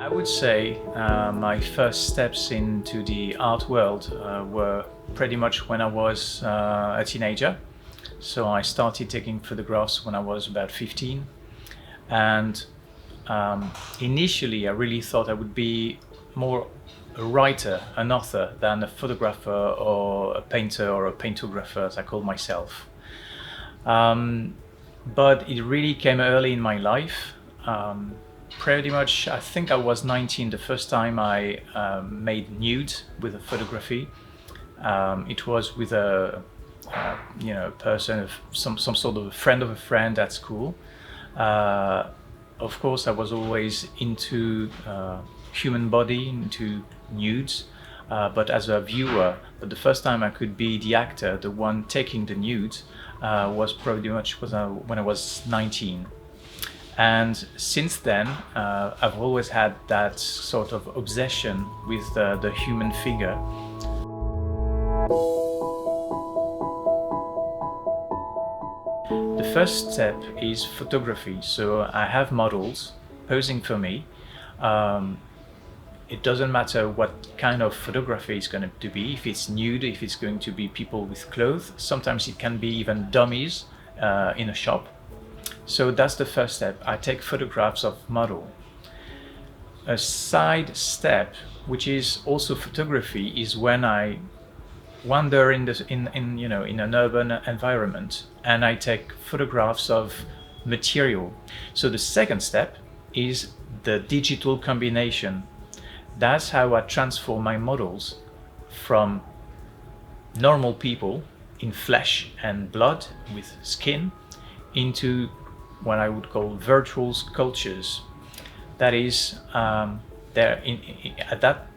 I would say my first steps into the art world were pretty much when I was a teenager. So I started taking photographs when I was about 15, and initially I really thought I would be more a writer, an author, than a photographer or a painter or a paintographer, as I call myself. But it really came early in my life. Pretty much, I think I was 19 the first time I made nude with a photography. It was with a person, some sort of a friend of a friend at school. Of course, I was always into human body, into nudes, but as a viewer. But the first time I could be the actor, the one taking the nudes, was pretty much when I was 19. And since then, I've always had that sort of obsession with the human figure. The first step is photography. So I have models posing for me. It doesn't matter what kind of photography it's going to be, if it's nude, if it's going to be people with clothes. Sometimes it can be even dummies in a shop. So that's the first step. I take photographs of model. A side step, which is also photography, is when I wander in an urban environment and I take photographs of material. So the second step is the digital combination. That's how I transform my models from normal people in flesh and blood with skin into what I would call virtual sculptures. That is, at that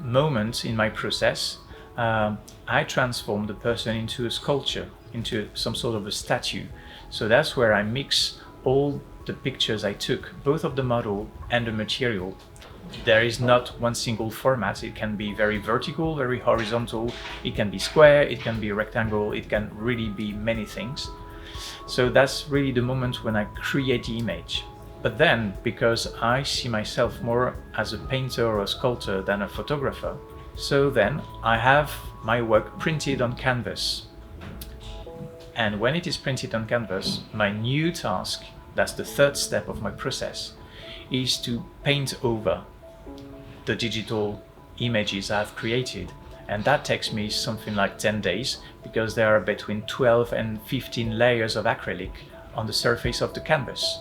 moment in my process, I transform the person into a sculpture, into some sort of a statue. So that's where I mix all the pictures I took, both of the model and the material. There is not one single format. It can be very vertical, very horizontal, it can be square, it can be rectangle, it can really be many things. So that's really the moment when I create the image. But then, because I see myself more as a painter or a sculptor than a photographer, so then I have my work printed on canvas. And when it is printed on canvas, my new task, that's the third step of my process, is to paint over the digital images I've created. And that takes me something like 10 days, because there are between 12 and 15 layers of acrylic on the surface of the canvas.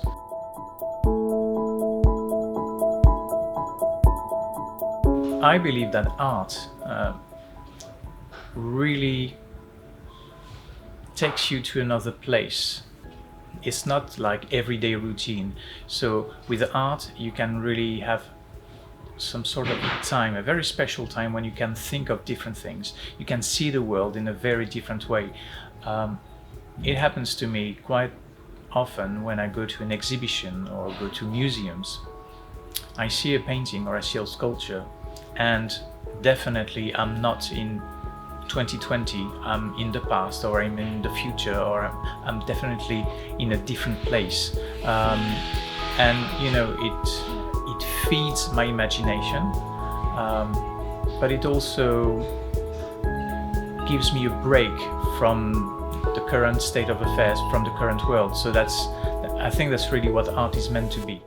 I believe that art really takes you to another place. It's not like everyday routine. So with art, you can really have some sort of time, a very special time when you can think of different things. You can see the world in a very different way. It happens to me quite often when I go to an exhibition or go to museums. I see a painting or I see a sculpture, and definitely I'm not in 2020, I'm in the past, or I'm in the future, or I'm definitely in a different place. And it feeds my imagination, but it also gives me a break from the current state of affairs, from the current world. So I think that's really what art is meant to be.